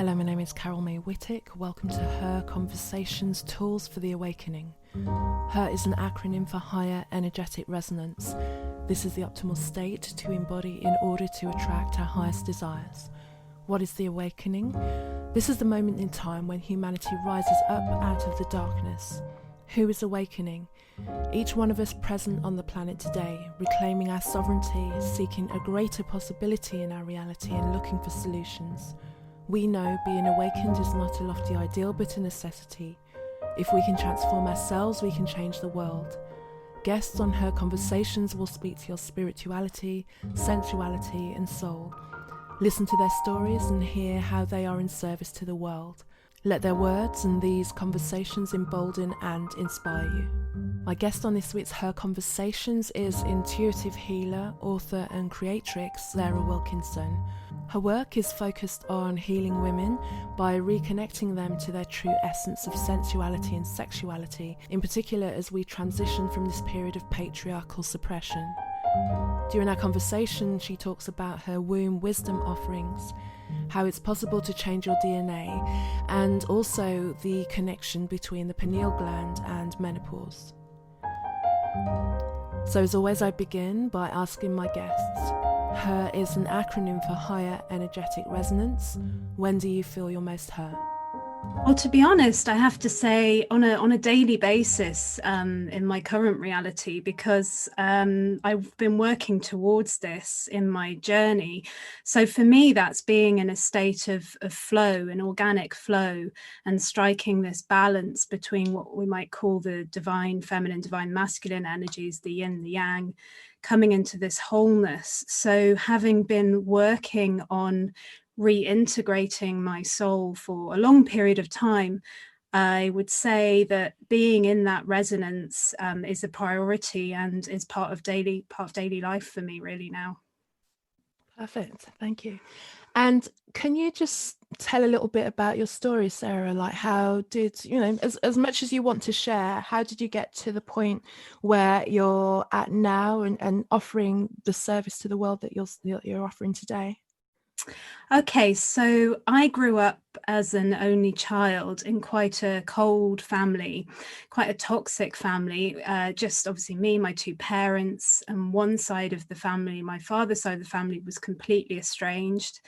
Hello, my name is Carol May Whittick. Welcome to Her Conversations, Tools for the Awakening. Her is an acronym for Higher Energetic Resonance. This is the optimal state to embody in order to attract our highest desires. What is the awakening? This is the moment in time when humanity rises up out of the darkness. Who is awakening? Each one of us present on the planet today, reclaiming our sovereignty, seeking a greater possibility in our reality and looking for solutions. We know being awakened is not a lofty ideal but a necessity. If we can transform ourselves, we can change the world. Guests on Her Conversations will speak to your spirituality, sensuality and soul. Listen to their stories and hear how they are in service to the world. Let their words and these conversations embolden and inspire you. My guest on this week's Her Conversations is intuitive healer, author and creatrix Sarah Wilkinson. Her work is focused on healing women by reconnecting them to their true essence of sensuality and sexuality, in particular as we transition from this period of patriarchal suppression. During our conversation, she talks about her womb wisdom offerings, how it's possible to change your DNA, and also the connection between the pineal gland and menopause. So as always, I begin by asking my guests, Her is an acronym for Higher Energetic Resonance. When do you feel you're most her? Well, to be honest, I have to say on a daily basis in my current reality, because I've been working towards this in my journey. So for me, that's being in a state of flow, an organic flow, and striking this balance between what we might call the divine feminine, divine masculine energies, the yin, the yang, coming into this wholeness. So having been working on reintegrating my soul for a long period of time, I would say that being in that resonance is a priority and is part of daily life for me really now. Perfect, thank you. And can you just tell a little bit about your story, Sarah? Like, how did, as much as you want to share, how did you get to the point where you're at now and offering the service to the world that you're offering today? Okay, so I grew up as an only child in quite a cold family, quite a toxic family. Just obviously me, my two parents, and one side of the family, my father's side of the family, was completely estranged.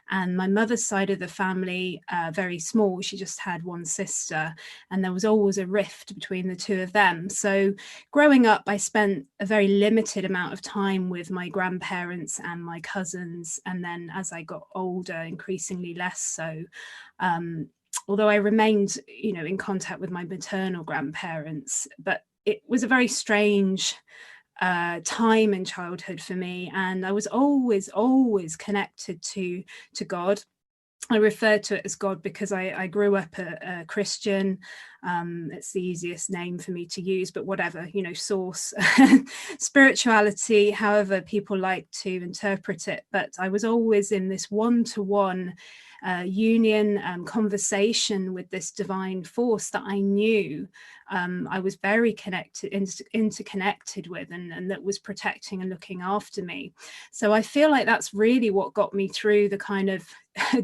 And my mother's side of the family, very small. She just had one sister, and there was always a rift between the two of them. So growing up, I spent a very limited amount of time with my grandparents and my cousins. And then as I got older, increasingly less so. Although I remained, in contact with my maternal grandparents, but it was a very strange time in childhood for me, and I was always connected to God. I refer to it as God because I grew up a Christian. It's the easiest name for me to use, but whatever, source, spirituality, however people like to interpret it. But I was always in this one-to-one union, conversation with this divine force that I knew I was very interconnected with, and that was protecting and looking after me. So I feel like that's really what got me through the kind of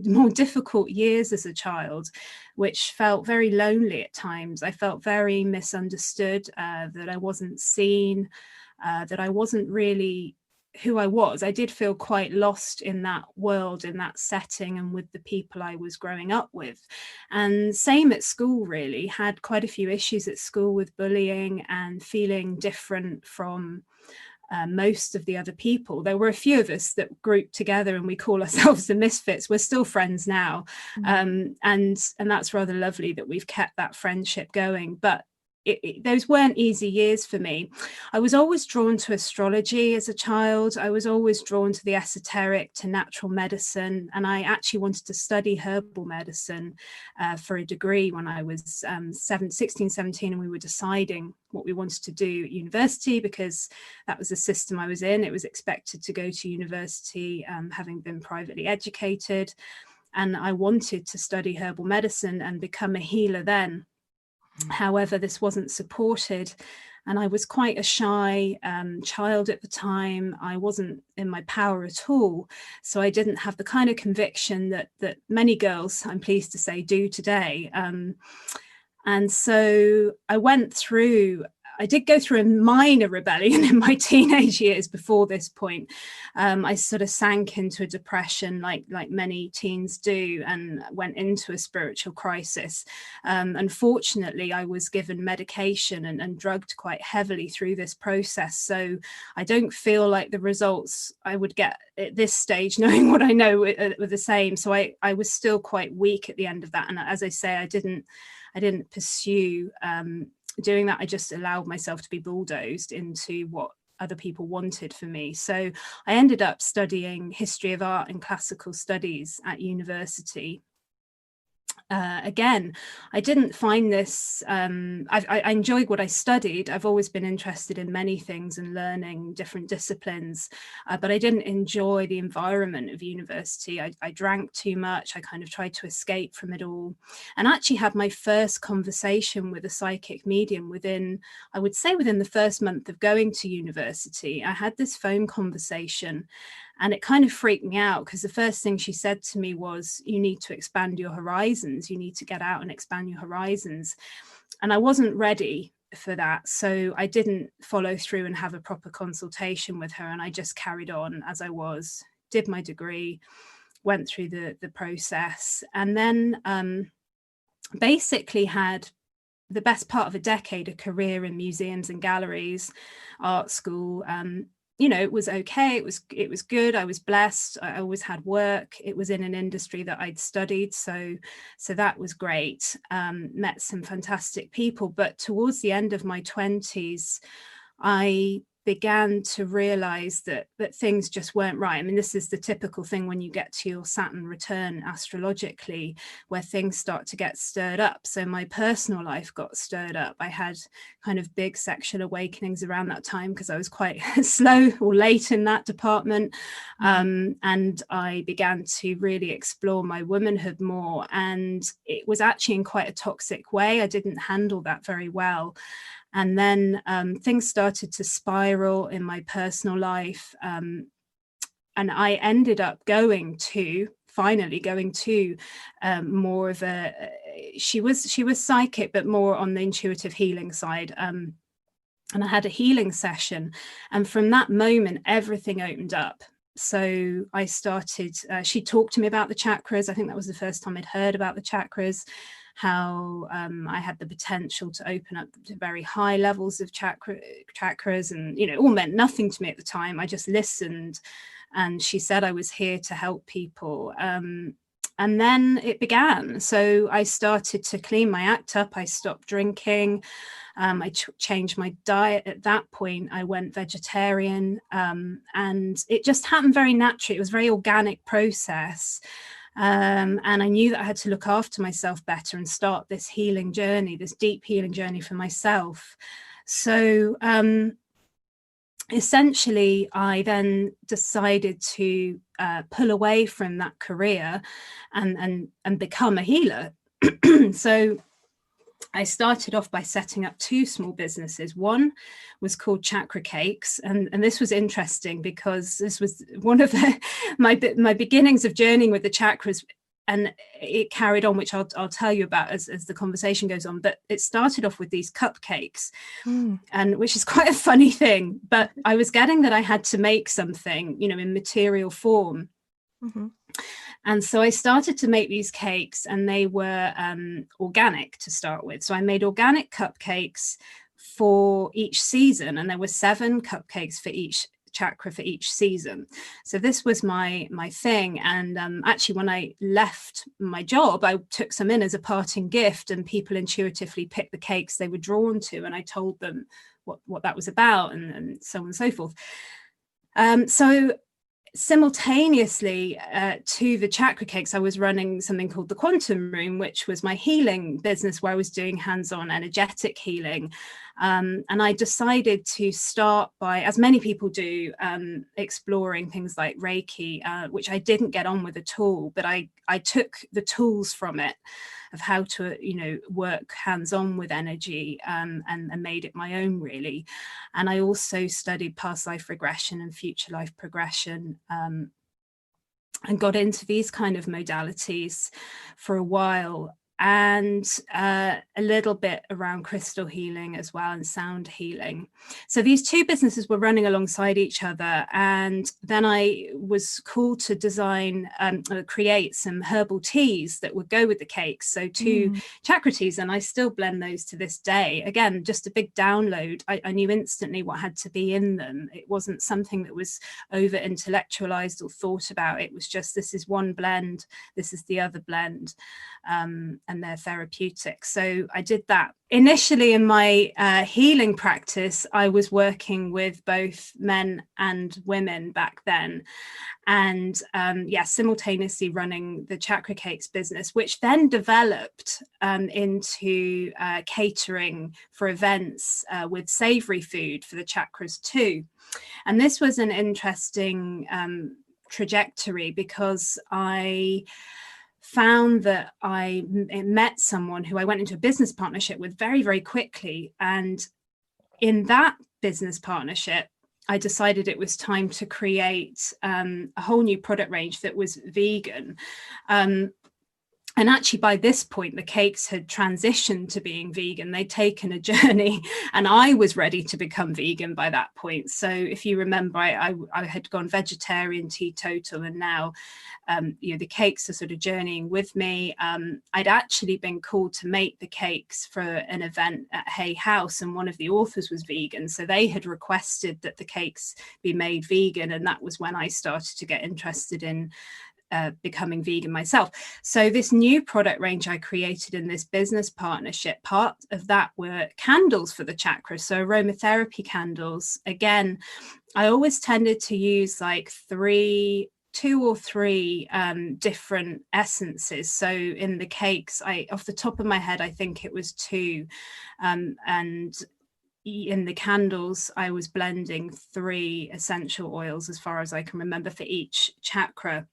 more difficult years as a child, which felt very lonely at times. I felt very misunderstood, that I wasn't seen, that I wasn't really who I was. I did feel quite lost in that world, in that setting, and with the people I was growing up with. And same at school, really. Had quite a few issues at school with bullying and feeling different from most of the other people. There were a few of us that grouped together and we call ourselves the Misfits. We're still friends now. And that's rather lovely that we've kept that friendship going. But those weren't easy years for me. I was always drawn to astrology as a child. I was always drawn to the esoteric, to natural medicine. And I actually wanted to study herbal medicine for a degree when I was 16, 17, and we were deciding what we wanted to do at university, because that was the system I was in. It was expected to go to university, having been privately educated. And I wanted to study herbal medicine and become a healer then. However, this wasn't supported And I was quite a shy child at the time. I wasn't in my power at all. So I didn't have the kind of conviction that many girls, I'm pleased to say, do today. And so I did go through a minor rebellion in my teenage years before this point. I sort of sank into a depression like many teens do, and went into a spiritual crisis. Unfortunately, I was given medication and drugged quite heavily through this process. So I don't feel like the results I would get at this stage, knowing what I know, were the same. So I was still quite weak at the end of that. And as I say, I didn't pursue doing that. I just allowed myself to be bulldozed into what other people wanted for me. So I ended up studying history of art and classical studies at university. Again, I didn't find this, I enjoyed what I studied. I've always been interested in many things and learning different disciplines, but I didn't enjoy the environment of university. I drank too much. I kind of tried to escape from it all, and actually had my first conversation with a psychic medium within the first month of going to university. I had this phone conversation, and it kind of freaked me out, because the first thing she said to me was, you need to expand your horizons. You need to get out and expand your horizons. And I wasn't ready for that. So I didn't follow through and have a proper consultation with her. And I just carried on as I was, did my degree, went through the process, and then basically had the best part of a decade, a career in museums and galleries, art school. It was okay. It was good. I was blessed. I always had work. It was in an industry that I'd studied. So that was great. Met some fantastic people. But towards the end of my 20s, I began to realize that things just weren't right. I mean, this is the typical thing when you get to your Saturn return astrologically, where things start to get stirred up. So my personal life got stirred up. I had kind of big sexual awakenings around that time, because I was quite slow or late in that department. And I began to really explore my womanhood more. And it was actually in quite a toxic way. I didn't handle that very well. And then things started to spiral in my personal life. And I ended up finally going to more of she was psychic, but more on the intuitive healing side. And I had a healing session. And from that moment, everything opened up. So I started, she talked to me about the chakras. I think that was the first time I'd heard about the chakras, how I had the potential to open up to very high levels of chakras, and it all meant nothing to me at the time. I just listened, and she said I was here to help people. And then it began. So I started to clean my act up. I stopped drinking. I changed my diet. At that point, I went vegetarian, and it just happened very naturally. It was a very organic process. And I knew that I had to look after myself better and start this healing journey, this deep healing journey for myself. So essentially, I then decided to pull away from that career and become a healer. So I started off by setting up two small businesses. One was called Chakra Cakes. And this was interesting, because this was one of my beginnings of journeying with the chakras. And it carried on, which I'll tell you about as the conversation goes on. But it started off with these cupcakes, and which is quite a funny thing. But I was getting that I had to make something, in material form. Mm-hmm. And so I started to make these cakes, and they were organic to start with. So I made organic cupcakes for each season, and there were 7 cupcakes for each chakra for each season. So this was my thing. And actually, when I left my job, I took some in as a parting gift, and people intuitively picked the cakes they were drawn to, and I told them what that was about, and so on and so forth. So simultaneously to the Chakra Cakes, I was running something called the Quantum Room, which was my healing business, where I was doing hands-on energetic healing. And I decided to start by, as many people do, exploring things like Reiki, which I didn't get on with at all, but I took the tools from it of how to, work hands-on with energy, and made it my own, really. And I also studied past life regression and future life progression, and got into these kind of modalities for a while, and a little bit around crystal healing as well, and sound healing. So these two businesses were running alongside each other, and then I was called to design, create some herbal teas that would go with the cakes. So two chakra teas, and I still blend those to this day. Again, just a big download. I knew instantly what had to be in them. It wasn't something that was over intellectualized or thought about. It was just, this is one blend, this is the other blend, and they're therapeutic. So I did that. Initially in my healing practice, I was working with both men and women back then, and simultaneously running the Chakra Cakes business, which then developed into catering for events with savory food for the chakras too. And this was an interesting trajectory, because I found that I met someone who I went into a business partnership with very, very quickly. And in that business partnership, I decided it was time to create a whole new product range that was vegan. And actually, by this point, the cakes had transitioned to being vegan. They'd taken a journey, and I was ready to become vegan by that point. So if you remember, I had gone vegetarian, teetotal, and now the cakes are sort of journeying with me. I'd actually been called to make the cakes for an event at Hay House, and one of the authors was vegan. So they had requested that the cakes be made vegan. And that was when I started to get interested in becoming vegan myself. So this new product range I created in this business partnership, part of that were candles for the chakras. So aromatherapy candles. Again, I always tended to use like two or three different essences. So in the cakes, off the top of my head, I think it was two. And in the candles, I was blending 3 essential oils, as far as I can remember, for each chakra.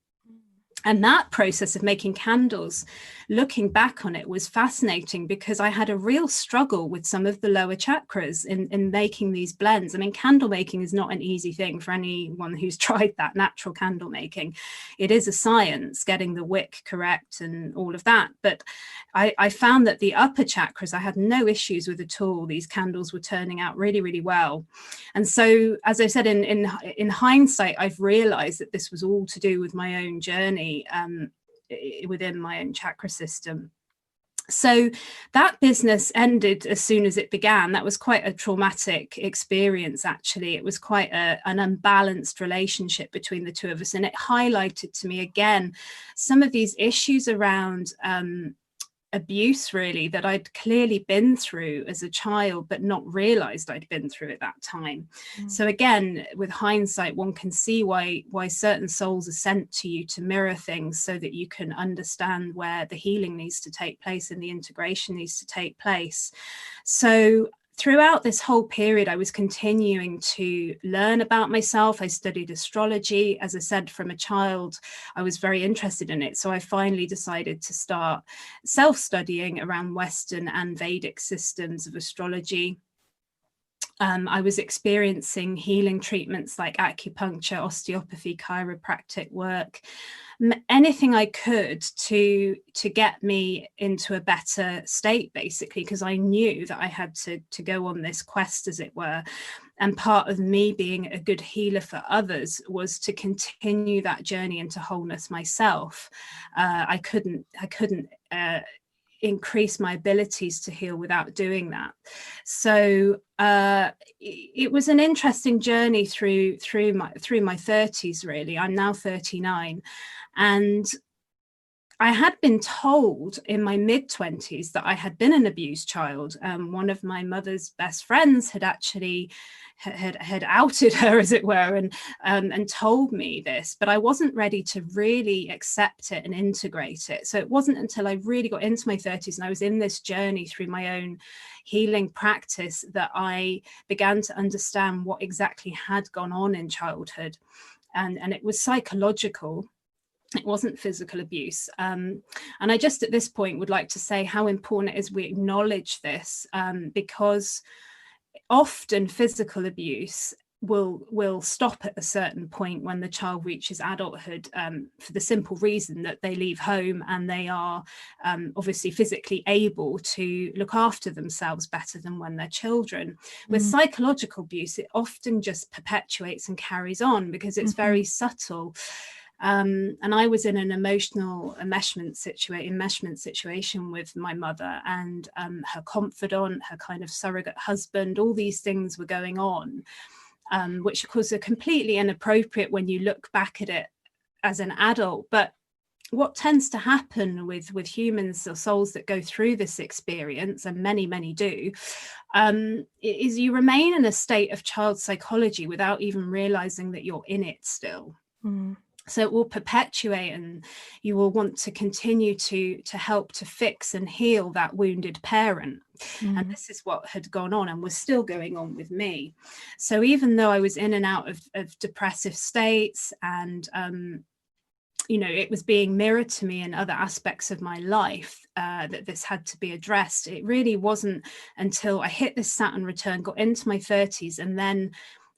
And that process of making candles, looking back on it, was fascinating, because I had a real struggle with some of the lower chakras in making these blends. I mean, candle making is not an easy thing for anyone who's tried that, natural candle making. It is a science, getting the wick correct and all of that. But I found that the upper chakras, I had no issues with at all. These candles were turning out really, really well. And so, as I said, in hindsight, I've realized that this was all to do with my own journey within my own chakra system. So that business ended as soon as it began. That was quite a traumatic experience, actually. It was quite an unbalanced relationship between the two of us. And it highlighted to me again some of these issues around abuse, really, that I'd clearly been through as a child, but not realized I'd been through at that time. So again, with hindsight, one can see why certain souls are sent to you to mirror things, so that you can understand where the healing needs to take place and the integration needs to take place. So throughout this whole period, I was continuing to learn about myself. I studied astrology. As I said, from a child, I was very interested in it. So I finally decided to start self-studying around Western and Vedic systems of astrology. I was experiencing healing treatments like acupuncture, osteopathy, chiropractic work, anything I could to get me into a better state, basically, because I knew that I had to go on this quest, as it were. And part of me being a good healer for others was to continue that journey into wholeness myself. I couldn't increase my abilities to heal without doing that. So it was an interesting journey through my 30s, really. I'm now 39, and I had been told in my mid-20s that I had been an abused child. One of my mother's best friends had actually had outed her, as it were, and told me this, but I wasn't ready to really accept it and integrate it. So it wasn't until I really got into my 30s and I was in this journey through my own healing practice that I began to understand what exactly had gone on in childhood. And it was psychological. It wasn't physical abuse. And I just at this point would like to say how important it is we acknowledge this, because often physical abuse will stop at a certain point when the child reaches adulthood, for the simple reason that they leave home and they are obviously physically able to look after themselves better than when they're children. With psychological abuse, it often just perpetuates and carries on because it's very subtle. And I was in an emotional enmeshment situation with my mother and her confidant, her kind of surrogate husband. All these things were going on, which of course are completely inappropriate when you look back at it as an adult. But what tends to happen with humans or souls that go through this experience, and many do, is you remain in a state of child psychology without even realizing that you're in it still. So it will perpetuate, and you will want to continue to help to fix and heal that wounded parent. And this is what had gone on and was still going on with me. So even though I was in and out of depressive states and, it was being mirrored to me in other aspects of my life, that this had to be addressed. It really wasn't until I hit this Saturn return, got into my 30s, and then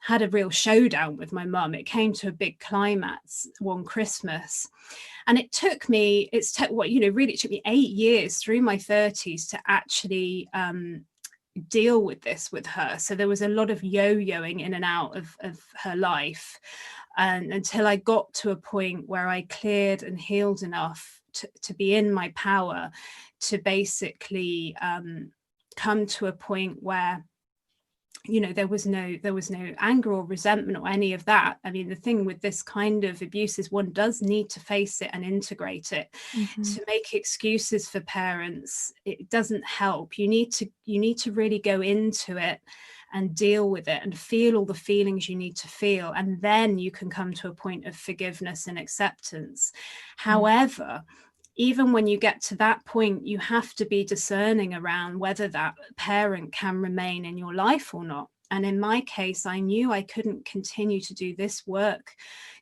had a real showdown with my mum. It came to a big climax one Christmas. And it took me, it took me 8 years through my 30s to actually deal with this with her. So there was a lot of yo-yoing in and out of her life. And until I got to a point where I cleared and healed enough to be in my power to basically come to a point where there was no anger or resentment or any of that. I mean, the thing with this kind of abuse is one does need to face it and integrate it. To make excuses for parents, it doesn't help. You need to really go into it and deal with it and feel all the feelings you need to feel, and then you can come to a point of forgiveness and acceptance. However, even when you get to that point, you have to be discerning around whether that parent can remain in your life or not. And in my case, I knew I couldn't continue to do this work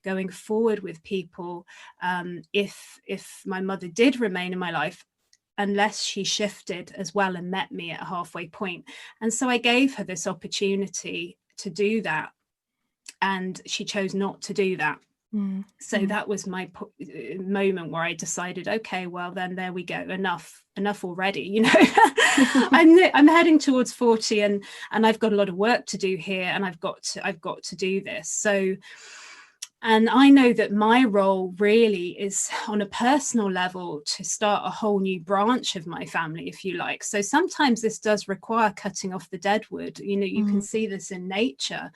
going forward with people if my mother did remain in my life, unless she shifted as well and met me at a halfway point. And so I gave her this opportunity to do that, and she chose not to do that. So that was my moment where I decided, okay, well then there we go, enough already. I'm heading towards 40 and I've got a lot of work to do here, and I've got to do this. So, and I know that my role really is on a personal level to start a whole new branch of my family, if you like. So sometimes this does require cutting off the dead wood. You can see this in nature.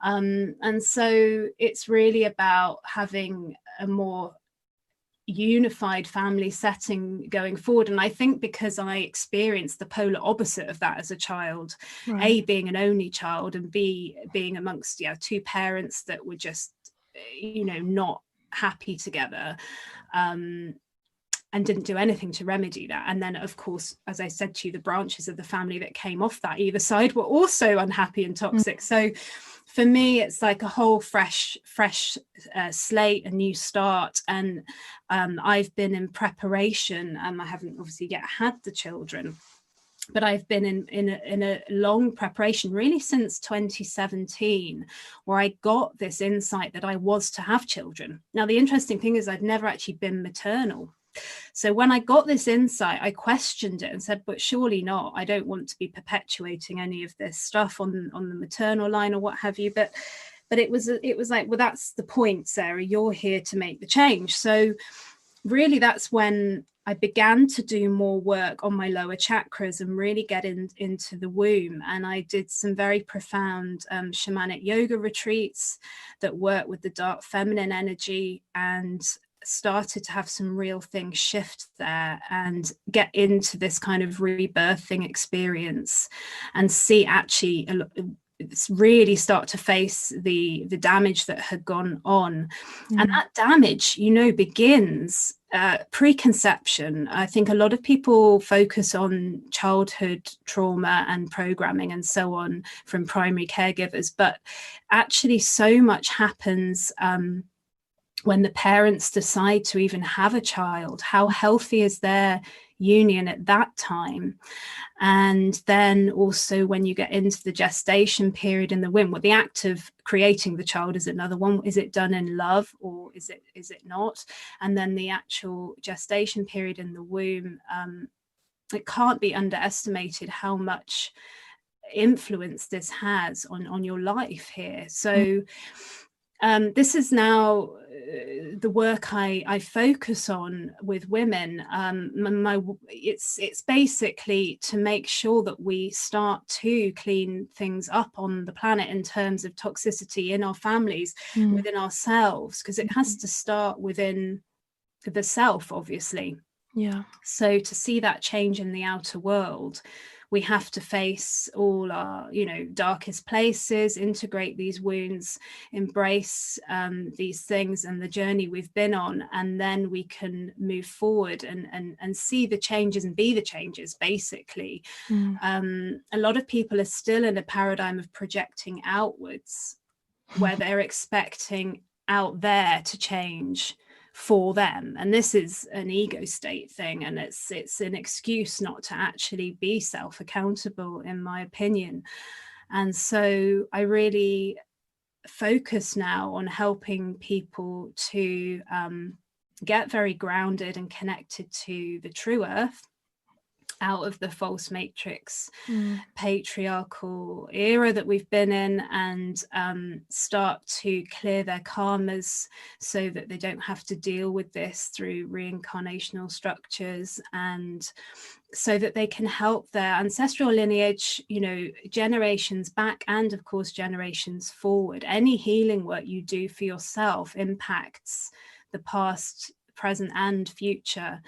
And so it's really about having a more unified family setting going forward. And I think because I experienced the polar opposite of that as a child, right. A, being an only child, and B, being amongst two parents that were just, not happy together, and didn't do anything to remedy that. And then, of course, as I said to you, the branches of the family that came off that either side were also unhappy and toxic. So for me, it's like a whole fresh slate, a new start. And I've been in preparation. I haven't obviously yet had the children, but I've been in a long preparation really since 2017, where I got this insight that I was to have children. Now, the interesting thing is I'd never actually been maternal. So when I got this insight, I questioned it and said, but surely not. I don't want to be perpetuating any of this stuff on the maternal line or what have you. But it was like, well, that's the point, Sarah. You're here to make the change. So really, that's when I began to do more work on my lower chakras and really get into the womb. And I did some very profound shamanic yoga retreats that work with the dark feminine energy, and started to have some real things shift there and get into this kind of rebirthing experience and see actually really start to face the damage that had gone on. And that damage, begins preconception. I think a lot of people focus on childhood trauma and programming and so on from primary caregivers, but actually so much happens when the parents decide to even have a child. How healthy is their union at that time? And then also when you get into the gestation period in the womb, well, the act of creating the child is another one. Is it done in love or is it not? And then the actual gestation period in the womb, it can't be underestimated how much influence this has on your life here. So this is now the work I focus on with women. It's basically to make sure that we start to clean things up on the planet in terms of toxicity in our families, within ourselves, because it has to start within the self, obviously. Yeah. So to see that change in the outer world, we have to face all our, darkest places, integrate these wounds, embrace these things and the journey we've been on, and then we can move forward and see the changes and be the changes, basically. A lot of people are still in a paradigm of projecting outwards, where they're expecting out there to change for them, and this is an ego state thing, and it's an excuse not to actually be self-accountable, in my opinion. And so I really focus now on helping people to get very grounded and connected to the true earth, out of the false matrix, patriarchal era that we've been in, and start to clear their karmas so that they don't have to deal with this through reincarnational structures, and so that they can help their ancestral lineage, generations back and of course generations forward. Any healing work you do for yourself impacts the past, present and future.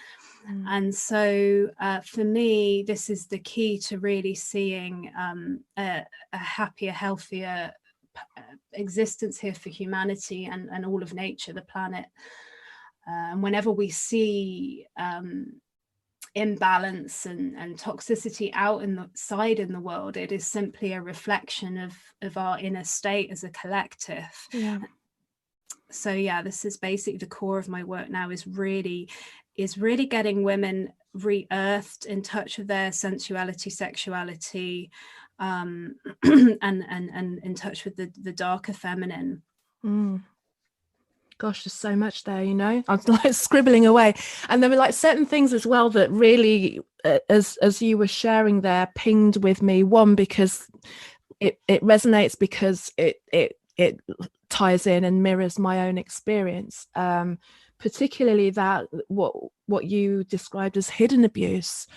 And so for me, this is the key to really seeing a happier, healthier existence here for humanity and all of nature, the planet. And whenever we see imbalance and toxicity out in the world, it is simply a reflection of our inner state as a collective. So this is basically the core of my work now, is really getting women re-earthed, in touch with their sensuality, sexuality, and in touch with the darker feminine. Gosh, there's so much there, I was like scribbling away, and there were like certain things as well that really, as you were sharing there, pinged with me. One, because it resonates, because it ties in and mirrors my own experience, particularly that what you described as hidden abuse.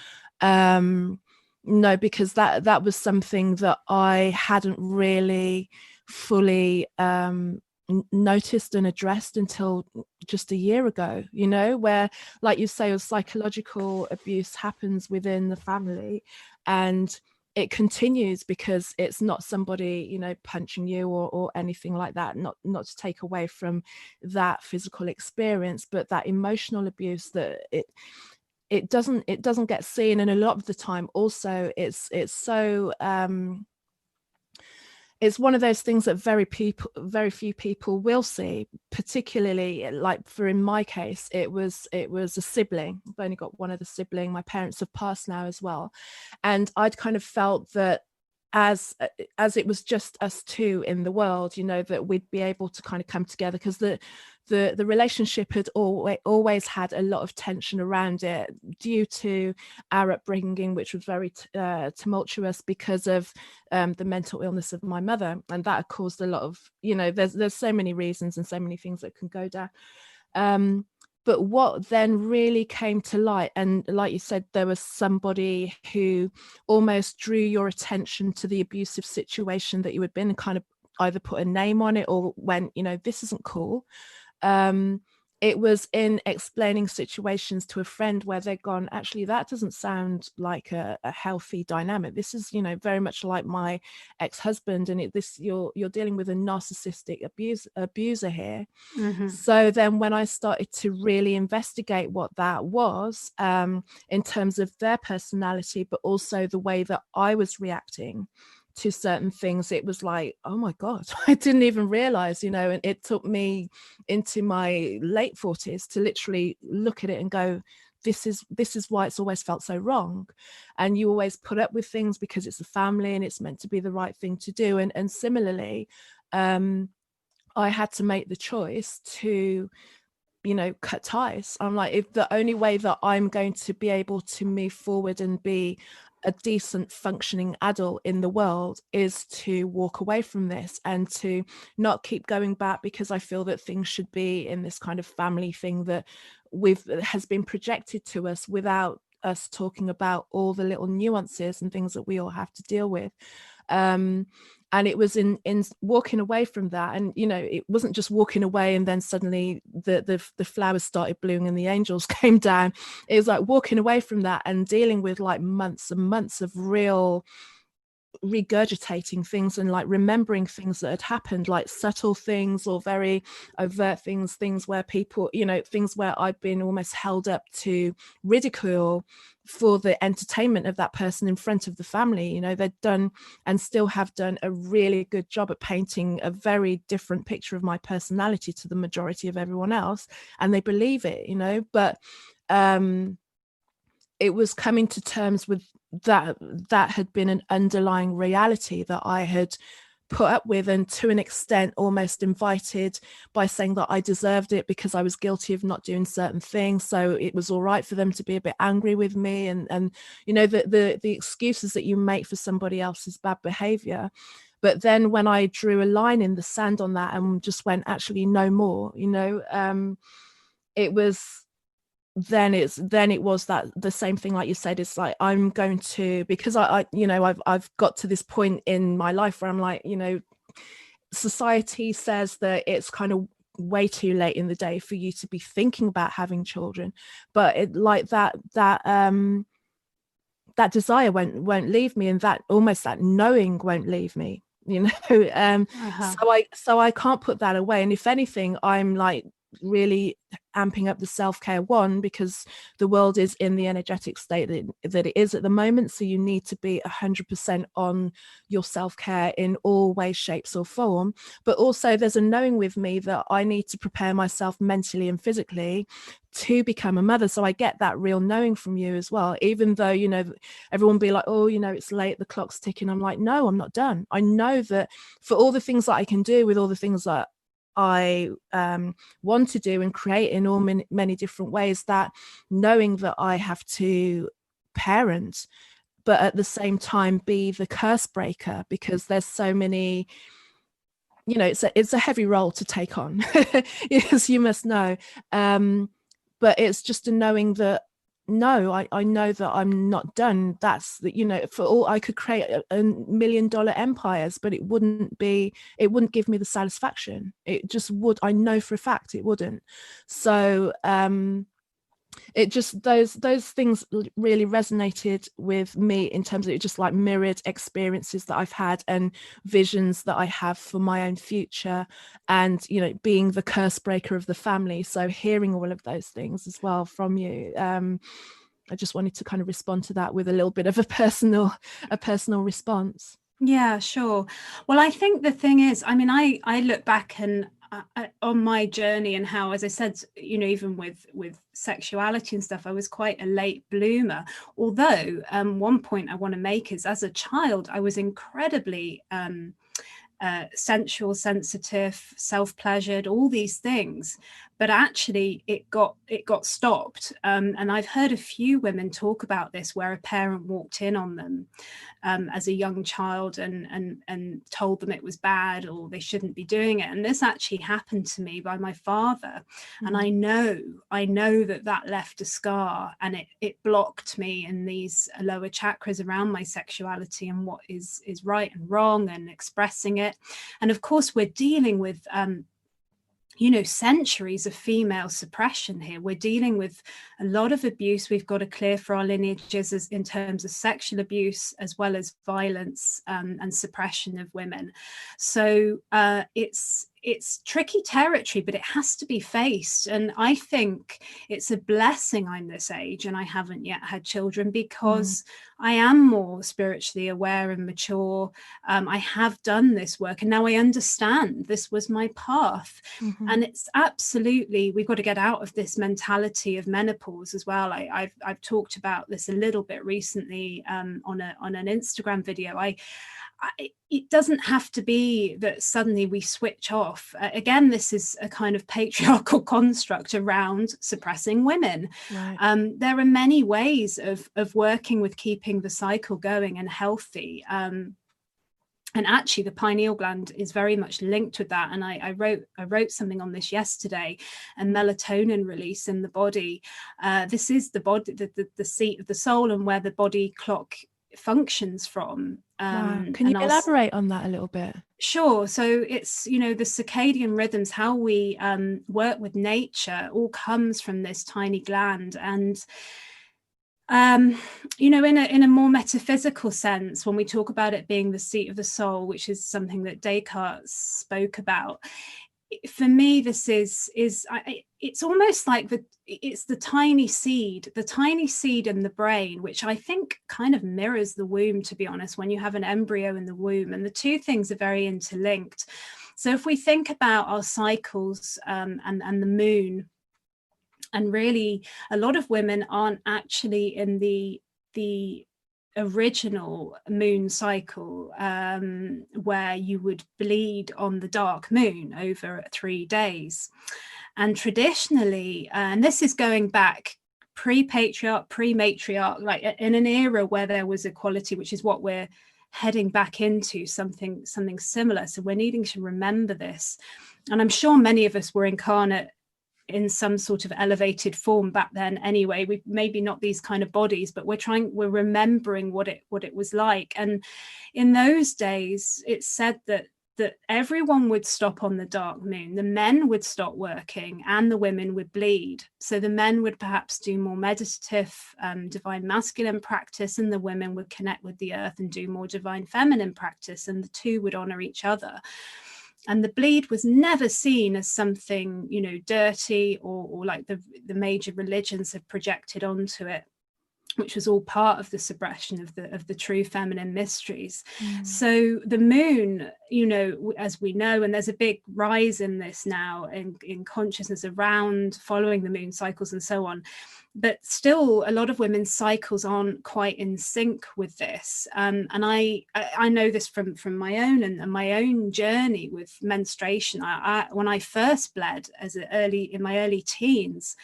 Because that was something that I hadn't really fully noticed and addressed until just a year ago, where, like you say, psychological abuse happens within the family, and it continues because it's not somebody, punching you or anything like that, not to take away from that physical experience, but that emotional abuse that it doesn't get seen. And a lot of the time also it's so it's one of those things that very few people will see, particularly like in my case, it was a sibling. I've only got one other sibling. My parents have passed now as well. And I'd kind of felt that as it was just us two in the world, that we'd be able to kind of come together, because the relationship had always had a lot of tension around it, due to our upbringing, which was very tumultuous because of the mental illness of my mother, and that caused a lot of, there's so many reasons and so many things that can go down. But what then really came to light, and like you said, there was somebody who almost drew your attention to the abusive situation that you had been, and kind of either put a name on it or went, this isn't cool. it was in explaining situations to a friend where they'd gone, actually, that doesn't sound like a healthy dynamic. This is, you know, very much like my ex-husband, and you're dealing with a narcissistic abuser here. Mm-hmm. So then when I started to really investigate what that was, in terms of their personality, but also the way that I was reacting to certain things, it was like, oh my God, I didn't even realize, you know. And it took me into my late 40s to literally look at it and go, this is why it's always felt so wrong. And you always put up with things because it's a family and it's meant to be the right thing to do. And similarly, I had to make the choice to, you know, cut ties. I'm like, if the only way that I'm going to be able to move forward and be a decent functioning adult in the world is to walk away from this and to not keep going back, because I feel that things should be in this kind of family thing that has been projected to us without us talking about all the little nuances and things that we all have to deal with. And it was in walking away from that, and you know, it wasn't just walking away and then suddenly the flowers started blooming and the angels came down. It was like walking away from that and dealing with like months and months of real regurgitating things and like remembering things that had happened, like subtle things or very overt things where people, you know, things where I've been almost held up to ridicule for the entertainment of that person in front of the family. You know, they'd done and still have done a really good job at painting a very different picture of my personality to the majority of everyone else, and they believe it, you know. But it was coming to terms with that had been an underlying reality that I had put up with, and to an extent almost invited, by saying that I deserved it because I was guilty of not doing certain things. So it was all right for them to be a bit angry with me, and you know, the excuses that you make for somebody else's bad behavior. But then when I drew a line in the sand on that and just went, actually no more, you know, it was then it was that the same thing, like you said. It's like, I'm going to, because I you know, I've got to this point in my life where I'm like, you know, society says that it's kind of way too late in the day for you to be thinking about having children, but it like that desire won't leave me, and that almost that knowing won't leave me, you know. So I can't put that away. And if anything, I'm like really amping up the self-care, one, because the world is in the energetic state that it is at the moment, so you need to be 100% on your self-care in all ways, shapes or form. But also there's a knowing with me that I need to prepare myself mentally and physically to become a mother. So I get that real knowing from you as well, even though, you know, everyone be like, oh, you know, it's late, the clock's ticking. I'm like, no, I'm not done. I know that for all the things that I can do, with all the things that I want to do and create in all many different ways, that knowing that I have to parent, but at the same time be the curse breaker, because there's so many, you know, it's a heavy role to take on, as you must know. But it's just a knowing that, no, I know that I'm not done. That's that, you know, for all I could create $1 million empires, but it wouldn't give me the satisfaction. It just would, I know for a fact it wouldn't. So it just, those things really resonated with me, in terms of it just like mirrored experiences that I've had and visions that I have for my own future, and, you know, being the curse breaker of the family. So hearing all of those things as well from you, I just wanted to kind of respond to that with a little bit of a personal response. Yeah, sure. Well, I think the thing is, I mean, I look back and on my journey, and how, as I said, you know, even with sexuality and stuff, I was quite a late bloomer. Although one point I want to make is, as a child, I was incredibly sensual, sensitive, self-pleasured, all these things, but actually it got stopped. And I've heard a few women talk about this, where a parent walked in on them as a young child and told them it was bad or they shouldn't be doing it. And this actually happened to me by my father. And I know that left a scar, and it blocked me in these lower chakras around my sexuality and what is right and wrong, and expressing it. And of course we're dealing with centuries of female suppression here. We're dealing with a lot of abuse we've got to clear for our lineages in terms of sexual abuse, as well as violence and suppression of women. So it's tricky territory, but it has to be faced. And I think it's a blessing I'm this age and I haven't yet had children, because I am more spiritually aware and mature. I have done this work and now I understand this was my path. And it's absolutely, we've got to get out of this mentality of menopause as well. I've talked about this a little bit recently on an Instagram video. It doesn't have to be that suddenly we switch off. Again, this is a kind of patriarchal construct around suppressing women. Right. There are many ways of working with keeping the cycle going and healthy. And actually, the pineal gland is very much linked with that. And I wrote something on this yesterday. And melatonin release in the body. This is the body, the seat of the soul, and where the body clock functions from. Wow. Can you elaborate on that a little bit? Sure. So it's, the circadian rhythms, how we work with nature, all comes from this tiny gland. And in a more metaphysical sense, when we talk about it being the seat of the soul, which is something that Descartes spoke about, for me, this is it's almost like it's the tiny seed in the brain, which I think kind of mirrors the womb, to be honest, when you have an embryo in the womb, and the two things are very interlinked. So if we think about our cycles and the moon, and really a lot of women aren't actually in the original moon cycle, where you would bleed on the dark moon over 3 days. And traditionally, and this is going back pre-patriarch, pre-matriarch, like in an era where there was equality, which is what we're heading back into, something similar. So we're needing to remember this. And I'm sure many of us were incarnate in some sort of elevated form back then anyway. We maybe not these kind of bodies, but we're remembering what it was like. And in those days, it's said that everyone would stop on the dark moon. The men would stop working and the women would bleed. So the men would perhaps do more meditative divine masculine practice, and the women would connect with the earth and do more divine feminine practice, and the two would honor each other. And the bleed was never seen as something, dirty or like the major religions have projected onto it, which was all part of the suppression of the true feminine mysteries. So the moon, as we know, and there's a big rise in this now in consciousness around following the moon cycles and so on. But still, a lot of women's cycles aren't quite in sync with this. And I know this from my own and my own journey with menstruation. When I first bled in my early teens,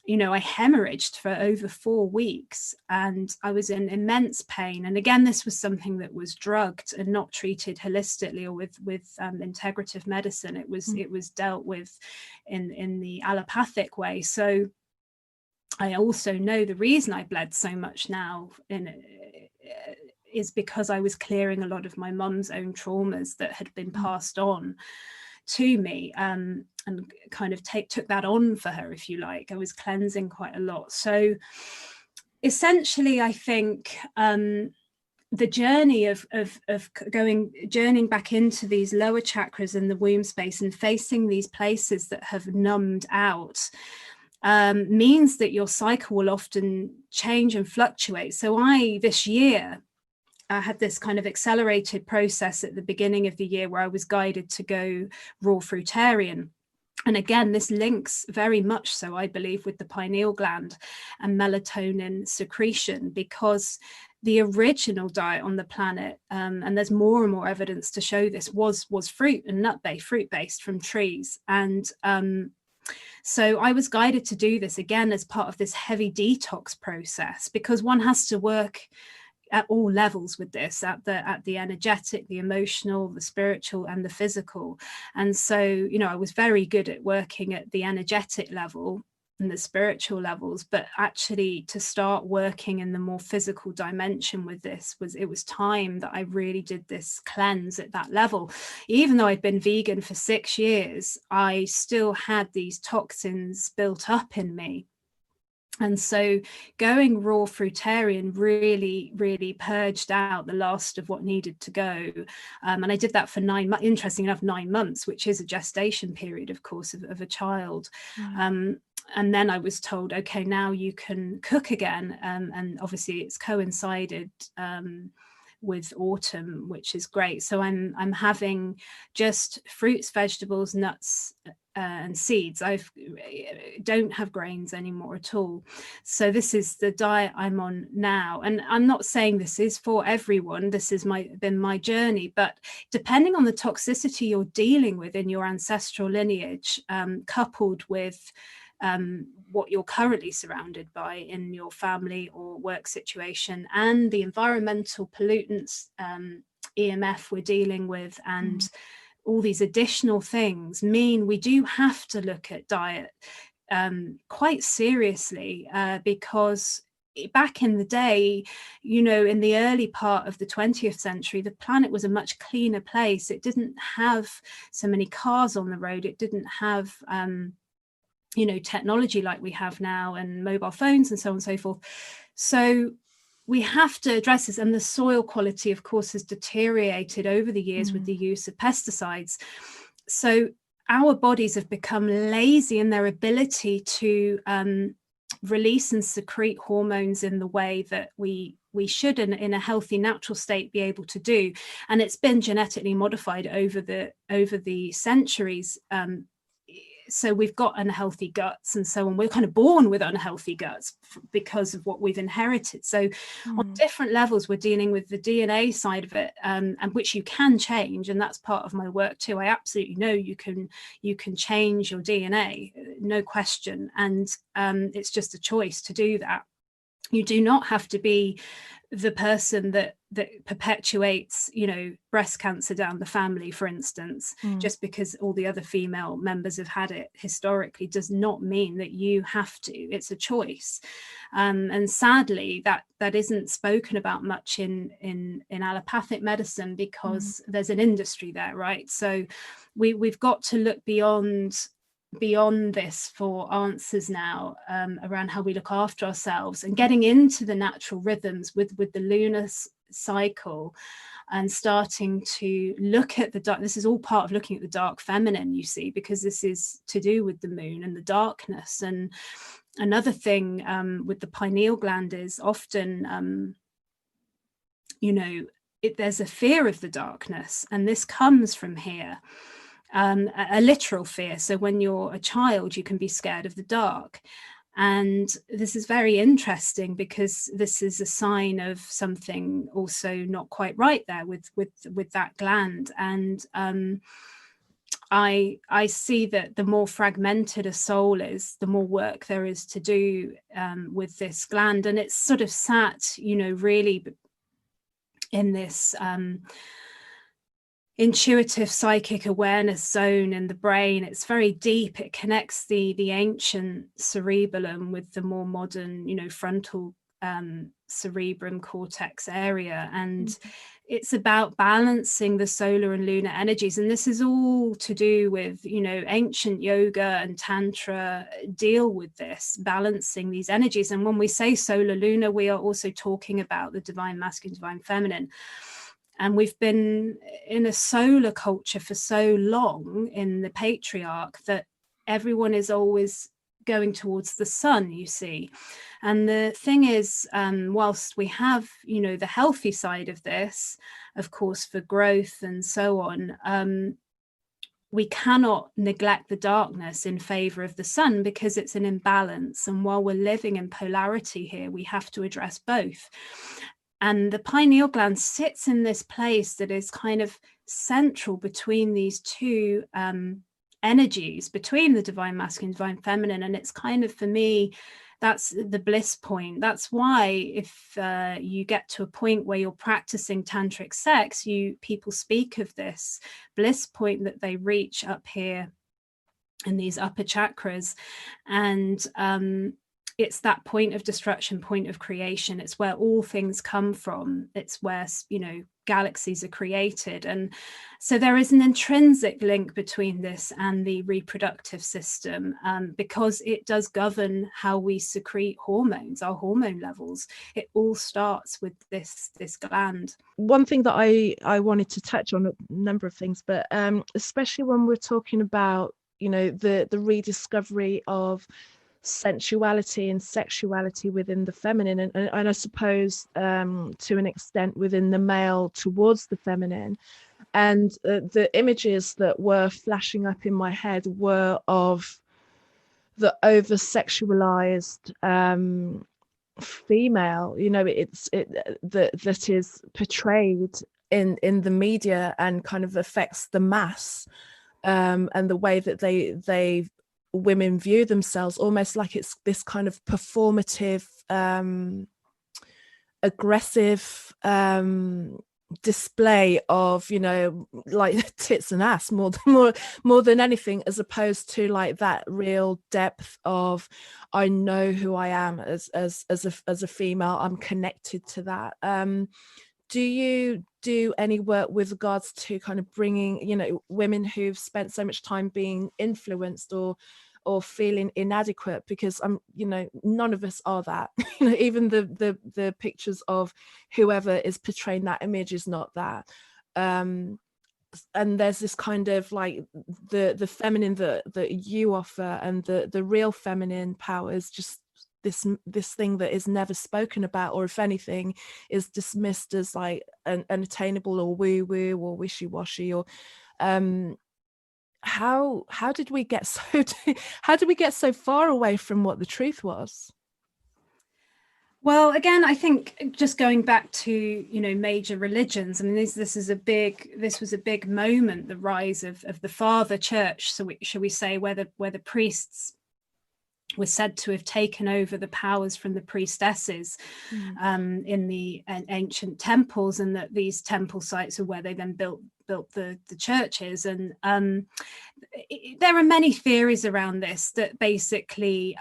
I hemorrhaged for over 4 weeks and I was in immense pain. And again, this was something that was drugged and not treated holistically or with integrative medicine. It was dealt with in the allopathic way. So I also know the reason I bled so much now is because I was clearing a lot of my mum's own traumas that had been passed on to me, and kind of took that on for her, if you like. I was cleansing quite a lot. So essentially, I think the journey of journeying back into these lower chakras in the womb space and facing these places that have numbed out means that your cycle will often change and fluctuate. So this year, I had this kind of accelerated process at the beginning of the year where I was guided to go raw fruitarian. And again, this links very much so, I believe, with the pineal gland and melatonin secretion, because the original diet on the planet, and there's more and more evidence to show this, was fruit and nut-based, fruit-based from trees. And so I was guided to do this again as part of this heavy detox process, because one has to work at all levels with this, at the energetic, the emotional, the spiritual, and the physical. And so, I was very good at working at the energetic level. and the spiritual levels, but actually to start working in the more physical dimension with this was time that I really did this cleanse at that level. Even though I'd been vegan for 6 years, I still had these toxins built up in me. And so going raw fruitarian really purged out the last of what needed to go. And I did that for 9 months, interesting enough, 9 months, which is a gestation period, of course, of a child. And then I was told, okay, now you can cook again. And obviously it's coincided with autumn, which is great. So I'm having just fruits, vegetables, nuts, and seeds. I don't have grains anymore at all. So this is the diet I'm on now. And I'm not saying this is for everyone. This has been my journey. But depending on the toxicity you're dealing with in your ancestral lineage, coupled with what you're currently surrounded by in your family or work situation, and the environmental pollutants, EMF we're dealing with, and all these additional things mean we do have to look at diet quite seriously, because back in the day, you know, in the early part of the 20th century, the planet was a much cleaner place. It didn't have so many cars on the road. It didn't have you know, technology like we have now, and mobile phones and so on and so forth. So we have to address this. And the soil quality, of course, has deteriorated over the years with the use of pesticides. So our bodies have become lazy in their ability to release and secrete hormones in the way that we should in a healthy natural state be able to do. And it's been genetically modified over the centuries. So we've got unhealthy guts and so on. We're kind of born with unhealthy guts because of what we've inherited. So on different levels, we're dealing with the DNA side of it, and which you can change. And that's part of my work too. I absolutely know you can change your DNA, no question. And it's just a choice to do that. You do not have to be the person that perpetuates, you know, breast cancer down the family, for instance. Just because all the other female members have had it historically does not mean that you have to. It's a choice. And sadly, that isn't spoken about much in allopathic medicine, because there's an industry there, right? So we've got to look beyond this for answers now, around how we look after ourselves, and getting into the natural rhythms with the lunar cycle, and starting to look at the dark. This is all part of looking at the dark feminine, you see, because this is to do with the moon and the darkness. And another thing with the pineal gland is often you know, there's a fear of the darkness, and this comes from here. A literal fear. So when you're a child, you can be scared of the dark. And this is very interesting, because this is a sign of something also not quite right there with that gland. And I see that the more fragmented a soul is, the more work there is to do with this gland. And it's sort of sat, you know, really in this intuitive psychic awareness zone in the brain. It's very deep. It connects the ancient cerebellum with the more modern, you know, frontal cerebrum cortex area. And it's about balancing the solar and lunar energies. And this is all to do with, you know, ancient yoga and tantra deal with this, balancing these energies. And when we say solar lunar, we are also talking about the divine masculine, divine feminine. And we've been in a solar culture for so long in the patriarch that everyone is always going towards the sun, you see. And the thing is, whilst we have, you know, the healthy side of this, of course, for growth and so on, we cannot neglect the darkness in favor of the sun, because it's an imbalance. And while we're living in polarity here, we have to address both. And the pineal gland sits in this place that is kind of central between these two energies, between the divine masculine, divine feminine. And it's kind of, for me, that's the bliss point. That's why if you get to a point where you're practicing tantric sex, people speak of this bliss point that they reach up here in these upper chakras. And it's that point of destruction, point of creation. It's where all things come from. It's where, you know, galaxies are created. And so there is an intrinsic link between this and the reproductive system, because it does govern how we secrete hormones, our hormone levels. It all starts with this gland. One thing that I wanted to touch on, a number of things, but especially when we're talking about, you know, the rediscovery of sensuality and sexuality within the feminine, and I suppose to an extent within the male towards the feminine. And the images that were flashing up in my head were of the over sexualized female, you know, that is portrayed in the media and kind of affects the mass, and the way that they women view themselves, almost like it's this kind of performative, aggressive display of, you know, like tits and ass more than anything, as opposed to like that real depth of, I know who I am as a female, I'm connected to that. Do you do any work with regards to kind of bringing, you know, women who've spent so much time being influenced or feeling inadequate? Because you know, none of us are that. You know, even the pictures of whoever is portraying that image is not that. And there's this kind of like the feminine that you offer, and the real feminine power is just this thing that is never spoken about, or if anything is dismissed as like unattainable or woo woo or wishy-washy, or how did we get so far away from what the truth was? Well, again, I think just going back to, you know, major religions, I mean, this was a big moment, the rise of the Father Church, so shall we say, where the priests were said to have taken over the powers from the priestesses in the ancient temples, and that these temple sites are where they then built the churches. And there are many theories around this, that basically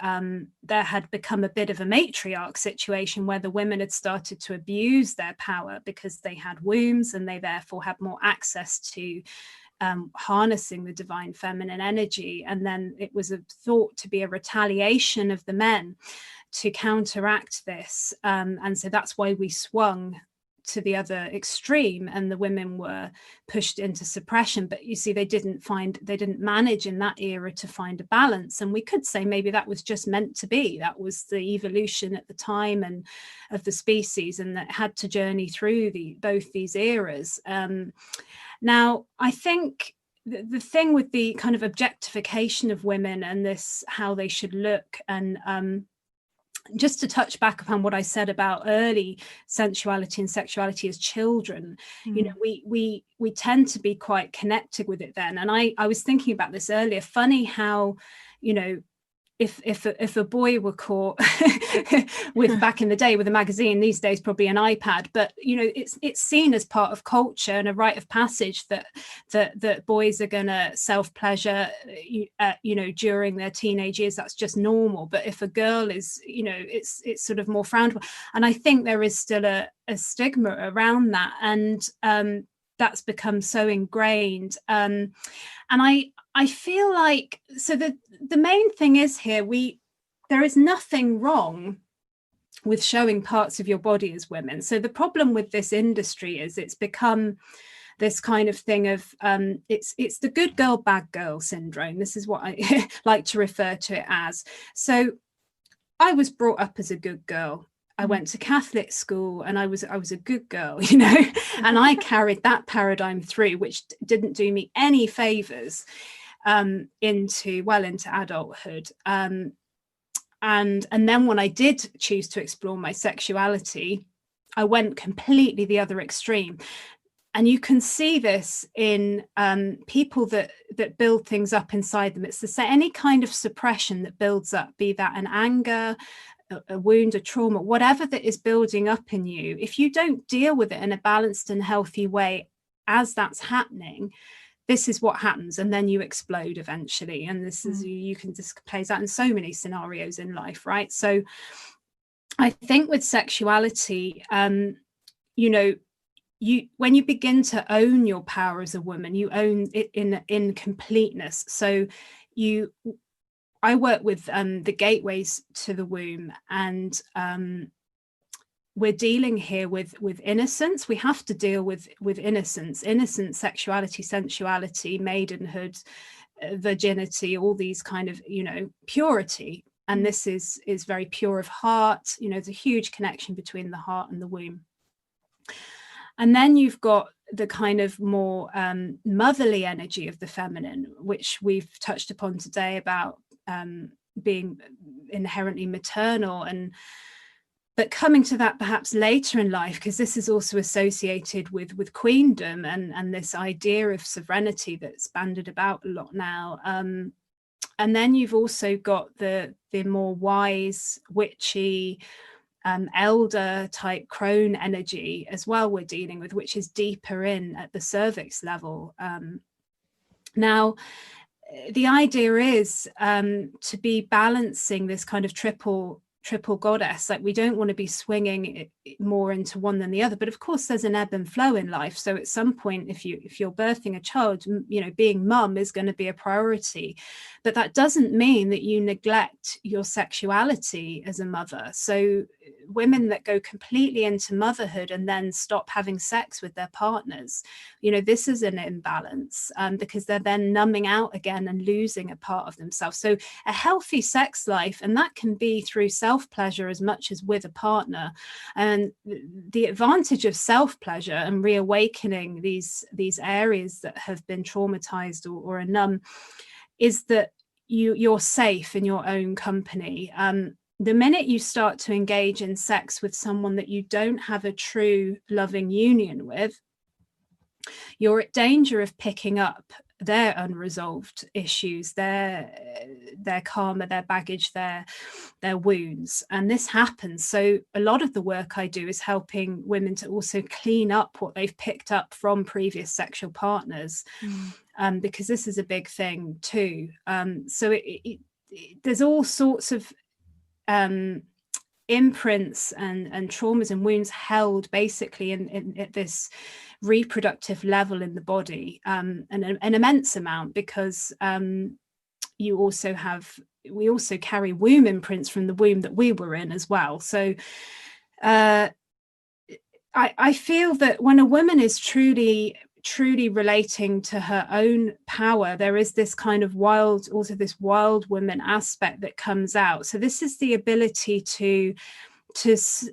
there had become a bit of a matriarch situation where the women had started to abuse their power because they had wombs, and they therefore had more access to harnessing the divine feminine energy. And then it was thought to be a retaliation of the men to counteract this. And so that's why we swung to the other extreme, and the women were pushed into suppression. But you see, they didn't manage in that era to find a balance. And we could say maybe that was just meant to be. That was the evolution at the time and of the species, and that had to journey through both these eras. Now, I think the thing with the kind of objectification of women and this, how they should look, and just to touch back upon what I said about early sensuality and sexuality as children, you know, we tend to be quite connected with it then. And I was thinking about this earlier. Funny how, you know, if a boy were caught with, back in the day, with a magazine, these days probably an iPad, but you know, it's seen as part of culture and a rite of passage that boys are gonna self-pleasure you know, during their teenage years. That's just normal. But if a girl is, you know, it's sort of more frowned upon. And I think there is still a stigma around that, and that's become so ingrained. And I feel like, so the main thing is here, there is nothing wrong with showing parts of your body as women. So the problem with this industry is it's become this kind of thing of it's the good girl, bad girl syndrome. This is what I like to refer to it as. So I was brought up as a good girl. I went to Catholic school, and I was a good girl, you know, and I carried that paradigm through, which didn't do me any favors into adulthood. And then when I did choose to explore my sexuality, I went completely the other extreme. And you can see this in people that build things up inside them. It's any kind of suppression that builds up, be that an anger, a wound, a trauma, whatever that is building up in you. If you don't deal with it in a balanced and healthy way as that's happening, this is what happens, and then you explode eventually. And this is, you can just play that in so many scenarios in life, right? So I think with sexuality, you know, when you begin to own your power as a woman, you own it in completeness. So I work with the gateways to the womb, and we're dealing here with innocence. We have to deal with innocence, sexuality, sensuality, maidenhood, virginity, all these kind of, you know, purity. And this is very pure of heart. You know, there's a huge connection between the heart and the womb. And then you've got the kind of more motherly energy of the feminine, which we've touched upon today about being inherently maternal, but coming to that perhaps later in life, because this is also associated with queendom and this idea of sovereignty that's bandied about a lot now. And then you've also got the more wise, witchy, elder type crone energy as well we're dealing with, which is deeper in at the cervix level. Now, the idea is to be balancing this kind of triple goddess. Like, we don't want to be swinging it more into one than the other, but of course there's an ebb and flow in life. So at some point, if you're birthing a child, you know, being mum is going to be a priority, but that doesn't mean that you neglect your sexuality as a mother. So women that go completely into motherhood and then stop having sex with their partners, you know, this is an imbalance, because they're then numbing out again and losing a part of themselves. So a healthy sex life, and that can be through self-pleasure as much as with a partner. And the advantage of self-pleasure and reawakening these areas that have been traumatized or are numb is that you're safe in your own company. The minute you start to engage in sex with someone that you don't have a true loving union with, you're at danger of picking up their unresolved issues, their karma, their baggage, their wounds. And this happens. So a lot of the work I do is helping women to also clean up what they've picked up from previous sexual partners, because this is a big thing too. So there's all sorts of imprints and traumas and wounds held basically in at this reproductive level in the body, an immense amount, because we also carry womb imprints from the womb that we were in as well. So I feel that when a woman is truly relating to her own power, there is this kind of wild woman aspect that comes out. So this is the ability to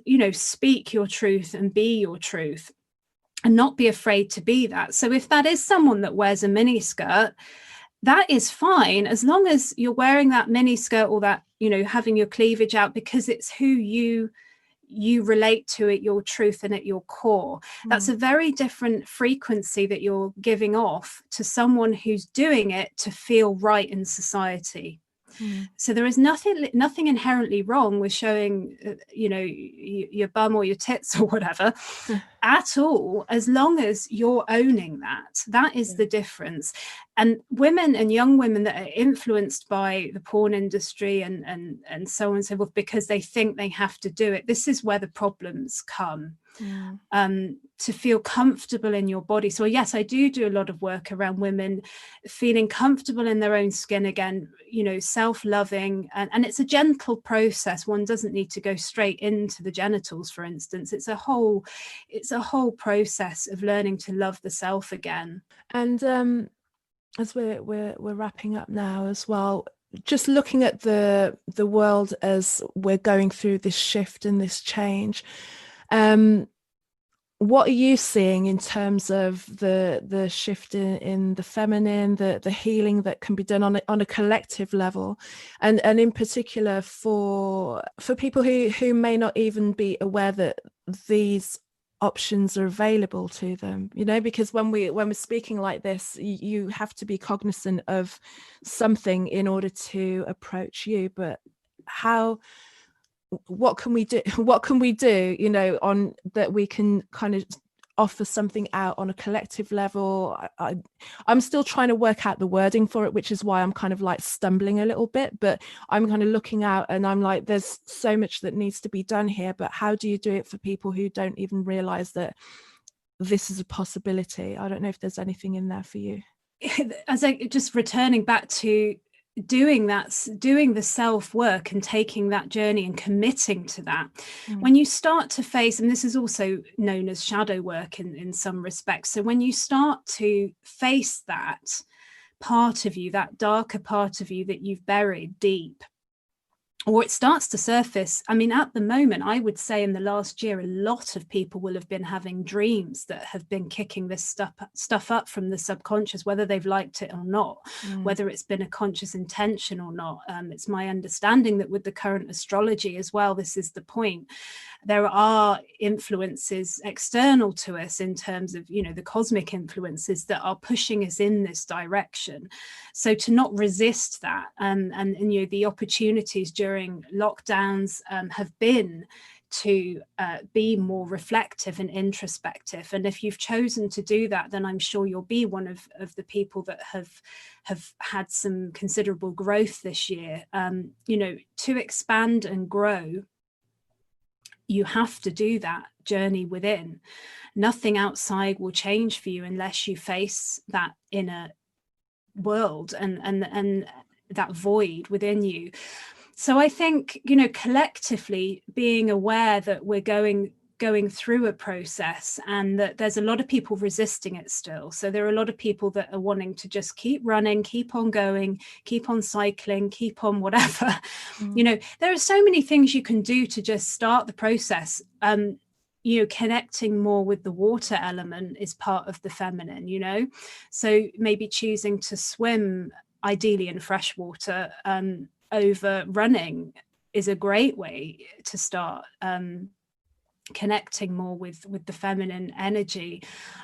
you know, speak your truth and be your truth and not be afraid to be that. So if that is someone that wears a mini skirt, that is fine, as long as you're wearing that mini skirt, or that, you know, having your cleavage out, because it's who you relate to at your truth and at your core. That's a very different frequency that you're giving off to someone who's doing it to feel right in society. So there is nothing inherently wrong with showing, you know, your bum or your tits or whatever at all, as long as you're owning that. That is the difference. And women and young women that are influenced by the porn industry and so on and so forth, because they think they have to do it, this is where the problems come. To feel comfortable in your body. So yes, I do a lot of work around women feeling comfortable in their own skin again, you know, self-loving, and it's a gentle process. One doesn't need to go straight into the genitals, for instance. It's a whole process of learning to love the self again. And as we're wrapping up now as well, just looking at the world as we're going through this shift and this change, what are you seeing in terms of the shift in the feminine, the healing that can be done on a collective level, and in particular for people who may not even be aware that these options are available to them, you know, because when we're speaking like this, you have to be cognizant of something in order to approach you. But what can we do, you know, on that we can kind of offer something out on a collective level. I'm still trying to work out the wording for it, which is why I'm kind of like stumbling a little bit, but I'm kind of looking out and I'm like, there's so much that needs to be done here, but how do you do it for people who don't even realize that this is a possibility? I don't know if there's anything in there for you. As I just returning back to doing the self-work and taking that journey and committing to that, when you start to face, and this is also known as shadow work in some respects, so when you start to face that part of you, that darker part of you that you've buried deep, or it starts to surface. I mean, at the moment, I would say in the last year, a lot of people will have been having dreams that have been kicking this stuff up from the subconscious, whether they've liked it or not, whether it's been a conscious intention or not. It's my understanding that with the current astrology as well, this is the point. There are influences external to us in terms of, you know, the cosmic influences that are pushing us in this direction. So to not resist that, and you know, the opportunities during lockdowns have been to be more reflective and introspective. And if you've chosen to do that, then I'm sure you'll be one of the people that have had some considerable growth this year. You know, to expand and grow, you have to do that journey within. Nothing outside will change for you unless you face that inner world and that void within you. So I think, you know, collectively being aware that we're going through a process and that there's a lot of people resisting it still. So there are a lot of people that are wanting to just keep running, keep on going, keep on cycling, keep on whatever. You know, there are so many things you can do to just start the process. You know, connecting more with the water element is part of the feminine, you know, so maybe choosing to swim, ideally in fresh water, over running is a great way to start connecting more with the feminine energy.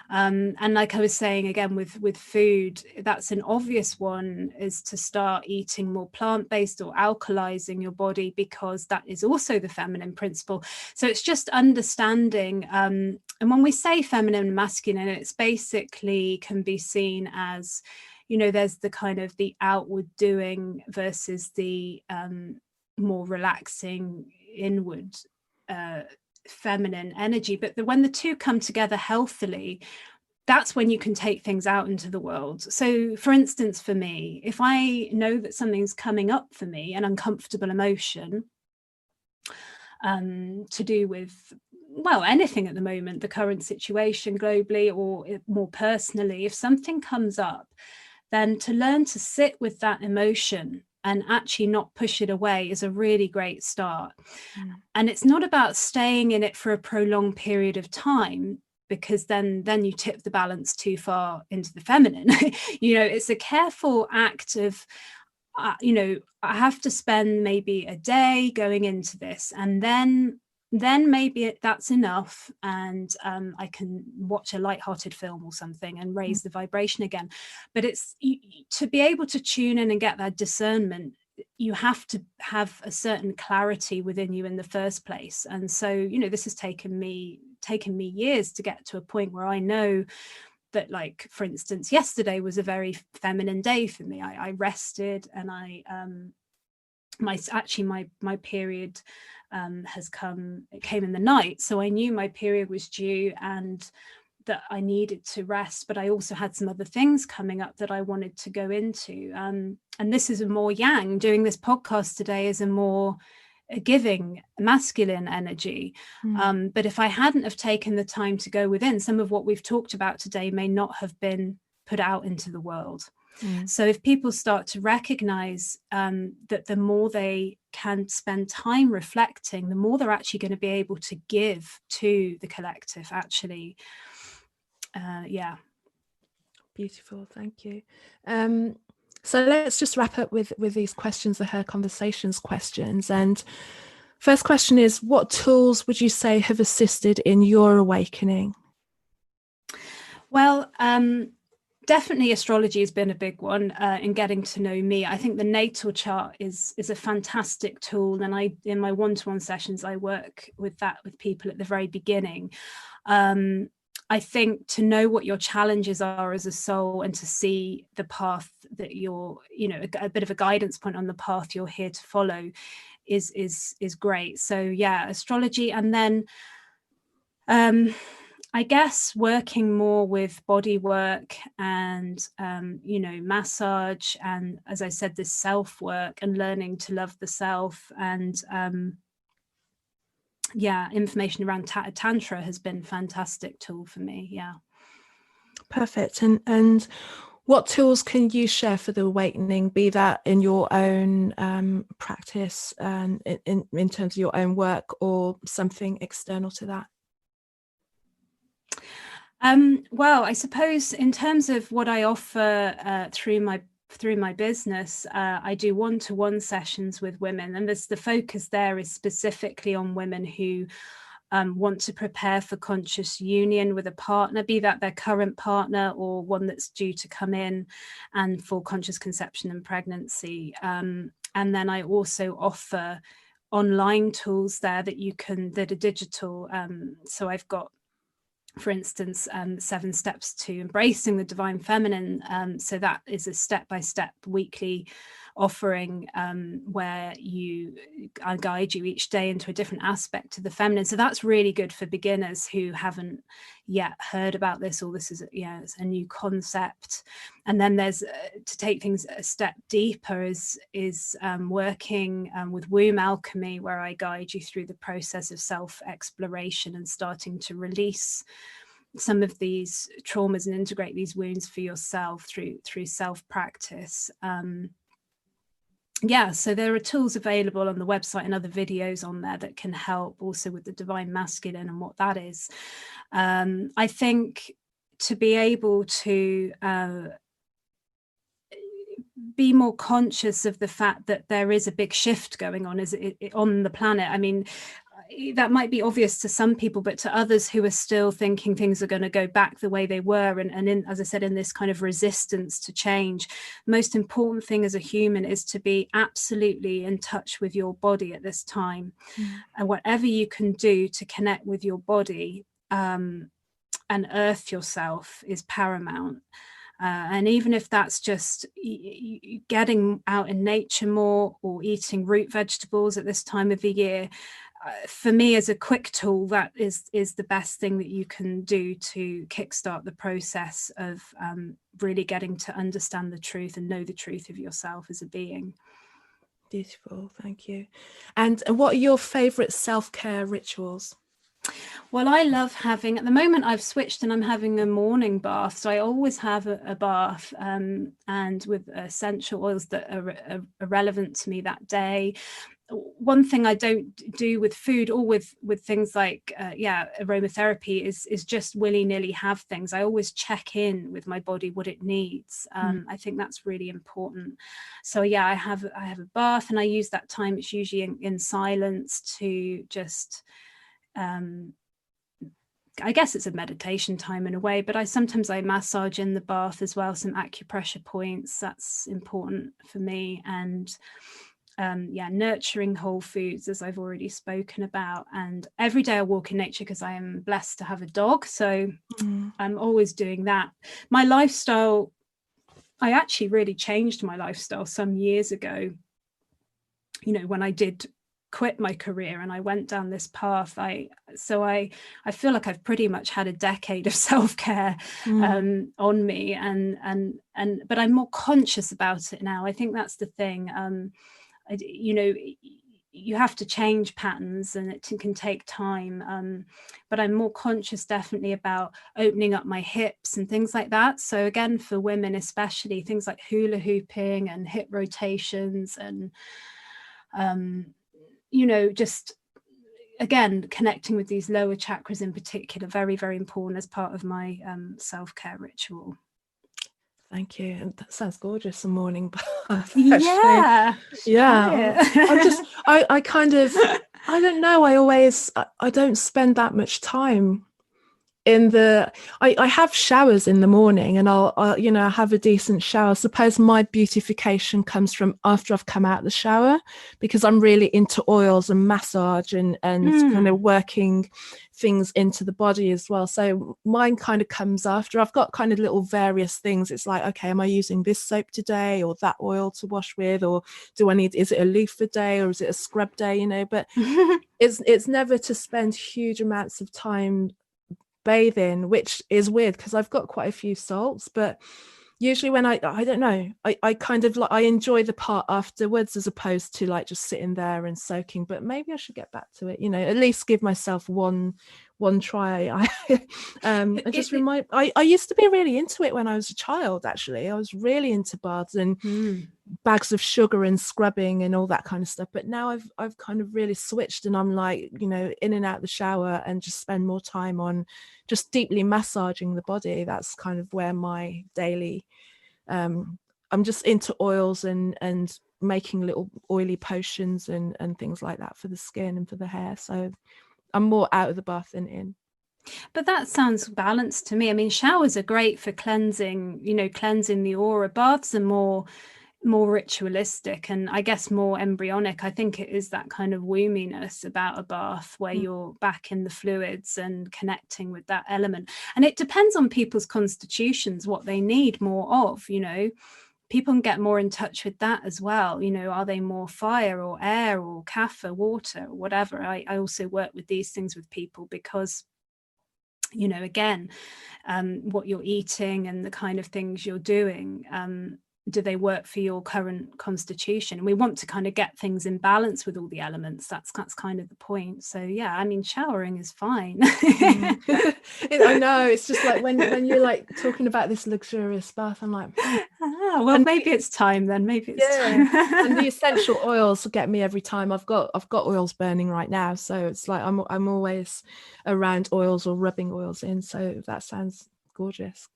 And like I was saying again with food, that's an obvious one, is to start eating more plant-based or alkalizing your body, because that is also the feminine principle. So it's just understanding, and when we say feminine and masculine, it's basically can be seen as, you know, there's the kind of the outward doing versus the more relaxing inward feminine energy. But when the two come together healthily, that's when you can take things out into the world. So for instance, for me, if I know that something's coming up for me, an uncomfortable emotion to do with, well, anything at the moment, the current situation globally or more personally, if something comes up, then to learn to sit with that emotion and actually not push it away is a really great start. And it's not about staying in it for a prolonged period of time, because then you tip the balance too far into the feminine. You know, it's a careful act of, you know, I have to spend maybe a day going into this, and then maybe that's enough, and I can watch a light-hearted film or something and raise the vibration again. But it's to be able to tune in and get that discernment, you have to have a certain clarity within you in the first place. And so, you know, this has taken me years to get to a point where I know that, like, for instance, yesterday was a very feminine day for me. I rested, and I my period it came in the night, so I knew my period was due and that I needed to rest, but I also had some other things coming up that I wanted to go into, and this is a more yang. Doing this podcast today is a more giving masculine energy, but if I hadn't have taken the time to go within, some of what we've talked about today may not have been put out into the world. So if people start to recognize that the more they can spend time reflecting, the more they're actually going to be able to give to the collective, actually. Yeah. Beautiful, thank you. So let's just wrap up with these questions, the Her Conversations questions. And first question is, what tools would you say have assisted in your awakening? Well, definitely astrology has been a big one in getting to know me. I think the natal chart is a fantastic tool, and in my one-to-one sessions I work with that with people at the very beginning. I think to know what your challenges are as a soul and to see the path that you're, you know, a bit of a guidance point on the path you're here to follow is great. So yeah, astrology. And then I guess working more with body work and, you know, massage. And as I said, this self work and learning to love the self. And yeah, information around Tantra has been a fantastic tool for me. Yeah. Perfect. And what tools can you share for the awakening, be that in your own practice and in terms of your own work or something external to that? Well, I suppose in terms of what I offer through my business, I do one-to-one sessions with women, and the focus there is specifically on women who want to prepare for conscious union with a partner, be that their current partner or one that's due to come in, and for conscious conception and pregnancy. And then I also offer online tools there that are digital. So I've got, for instance, 7 steps to embracing the divine feminine. So that is a step-by-step weekly offering where I guide you each day into a different aspect of the feminine. So that's really good for beginners who haven't yet heard about this, or this is it's a new concept. And then there's to take things a step deeper is working with womb alchemy, where I guide you through the process of self-exploration and starting to release some of these traumas and integrate these wounds for yourself through self-practice. So there are tools available on the website and other videos on there that can help also with the divine masculine and what that is. I think to be able to be more conscious of the fact that there is a big shift going on on the planet. I mean, that might be obvious to some people, but to others who are still thinking things are going to go back the way they were, and in, as I said, in this kind of resistance to change, the most important thing as a human is to be absolutely in touch with your body at this time. And whatever you can do to connect with your body and earth yourself is paramount. And even if that's just getting out in nature more or eating root vegetables at this time of the year, for me as a quick tool, that is the best thing that you can do to kickstart the process of really getting to understand the truth and know the truth of yourself as a being. Beautiful, thank you. And what are your favorite self-care rituals? Well, I love having, at the moment I've switched and I'm having a morning bath. So I always have a bath and with essential oils that are relevant to me that day. One thing I don't do with food or with things like aromatherapy is just willy-nilly have things. I always check in with my body what it needs. I think that's really important. So yeah, I have a bath, and I use that time, it's usually in silence, to just I guess it's a meditation time in a way, but I sometimes massage in the bath as well, some acupressure points. That's important for me. And nurturing whole foods, as I've already spoken about. And every day I walk in nature because I am blessed to have a dog. So I'm always doing that. My lifestyle, I actually really changed my lifestyle some years ago. You know, when I did quit my career and I went down this path, I feel like I've pretty much had a decade of self-care on me, and but I'm more conscious about it now. I think that's the thing. You have to change patterns, and it can take time, but I'm more conscious definitely about opening up my hips and things like that. So again, for women especially, things like hula hooping and hip rotations and just again connecting with these lower chakras in particular, very, very important as part of my self-care ritual. Thank you. And that sounds gorgeous, a morning bath. Yeah. I kind of, I don't know, I don't spend that much time I have showers in the morning, and I'll you know, have a decent shower. I suppose my beautification comes from after I've come out of the shower, because I'm really into oils and massage and kind of working things into the body as well. So mine kind of comes after. I've got kind of little various things. It's like, okay, am I using this soap today or that oil to wash with, or is it a loofah day or is it a scrub day, you know? But it's never to spend huge amounts of time bathing, which is weird because I've got quite a few salts, but usually when I don't know, I kind of like, I enjoy the part afterwards as opposed to like just sitting there and soaking. But maybe I should get back to it, you know, at least give myself one try. I used to be really into it when I was a child. Actually, I was really into baths and bags of sugar and scrubbing and all that kind of stuff. But now I've kind of really switched, and I'm like, you know, in and out the shower and just spend more time on just deeply massaging the body. That's kind of where my daily I'm just into oils and making little oily potions and things like that for the skin and for the hair. So I'm more out of the bath than in. But that sounds balanced to me. I mean, showers are great for cleansing, you know, cleansing the aura. Baths are more ritualistic and I guess more embryonic. I think it is that kind of womminess about a bath where you're back in the fluids and connecting with that element. And it depends on people's constitutions, what they need more of, you know. People can get more in touch with that as well. You know, are they more fire or air or kapha, water, or whatever? I also work with these things with people because, you know, again, what you're eating and the kind of things you're doing, do they work for your current constitution? And we want to kind of get things in balance with all the elements. That's kind of the point. So yeah, I mean, showering is fine. I know, it's just like when you're like talking about this luxurious bath, I'm like, well, maybe it's time then. Maybe it's time. And the essential oils get me every time. I've got oils burning right now, so it's like I'm always around oils or rubbing oils in. So that sounds gorgeous.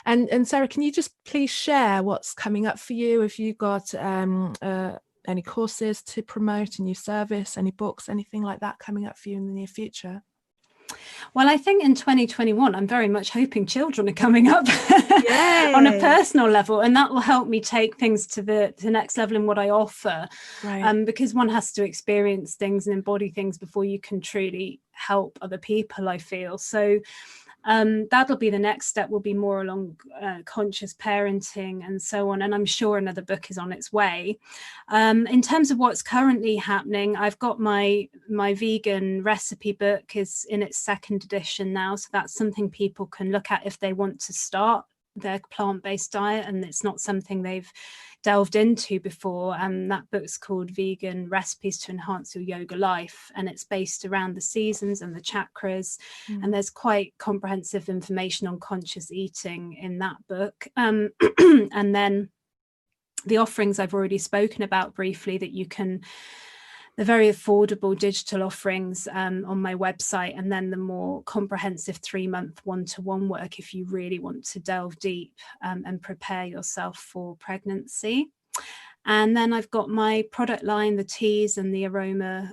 And Sarah, can you just please share what's coming up for you? If you got any courses to promote, a new service, any books, anything like that coming up for you in the near future? Well, I think in 2021, I'm very much hoping children are coming up on a personal level, and that will help me take things to the next level in what I offer. Right. Because one has to experience things and embody things before you can truly help other people, I feel. So that'll be the next step, will be more along conscious parenting and so on. And I'm sure another book is on its way. In terms of what's currently happening, I've got my vegan recipe book is in its second edition now. So that's something people can look at if they want to start their plant-based diet and it's not something they've delved into before. That book's called Vegan Recipes to Enhance Your Yoga Life, and it's based around the seasons and the chakras. And there's quite comprehensive information on conscious eating in that book. And then the offerings I've already spoken about briefly, that you can, the very affordable digital offerings on my website, and then the more comprehensive 3-month one-to-one work if you really want to delve deep and prepare yourself for pregnancy. And then I've got my product line, the teas and the aroma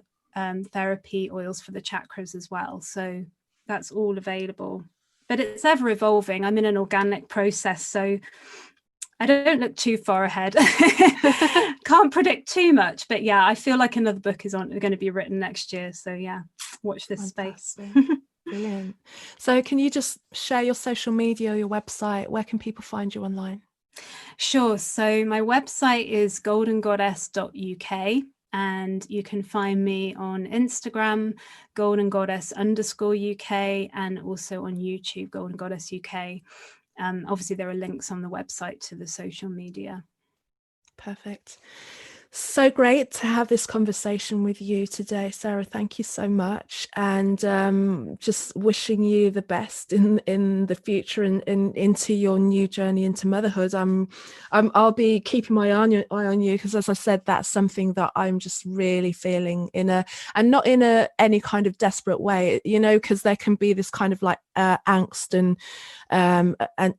therapy oils for the chakras as well. So that's all available. But it's ever evolving. I'm in an organic process, so I don't look too far ahead. Can't predict too much, but yeah, I feel like another book is going to be written next year. So yeah, watch this space. Brilliant. So can you just share your social media, your website? Where can people find you online? Sure. So my website is goldengoddess.uk. And you can find me on Instagram, goldengoddess_UK, and also on YouTube, Golden Goddess UK. Obviously, there are links on the website to the social media. Perfect. So great to have this conversation with you today, Sarah. Thank you so much, and just wishing you the best in the future and into your new journey into motherhood. I'll be keeping my eye on you, because as I said, that's something that I'm just really feeling and not in any kind of desperate way, you know, because there can be this kind of like angst and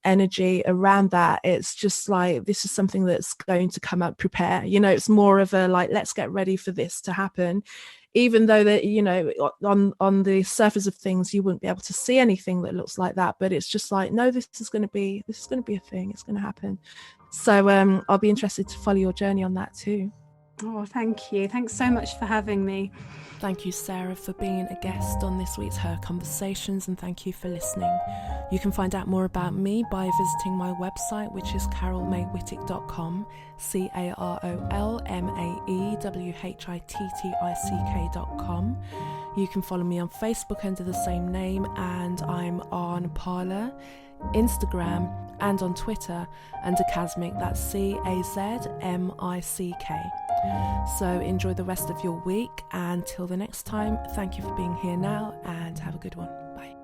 energy around that. It's just like, this is something that's going to come up, prepare, you know, it's more of a like, let's get ready for this to happen. even though that, you know, on the surface of things you wouldn't be able to see anything that looks like that, but it's just like, no, this is going to be a thing, it's going to happen. So I'll be interested to follow your journey on that too. Oh, thank you. Thanks so much for having me. Thank you, Sarah, for being a guest on this week's Her Conversations, and thank you for listening. You can find out more about me by visiting my website, which is carolmaywhittick.com, carolmaewhittick.com. You can follow me on Facebook under the same name, and I'm on Parler, Instagram, and on Twitter under Casmic. That's CAZMICK. So enjoy the rest of your week, and till the next time, thank you for being here now, and have a good one. Bye.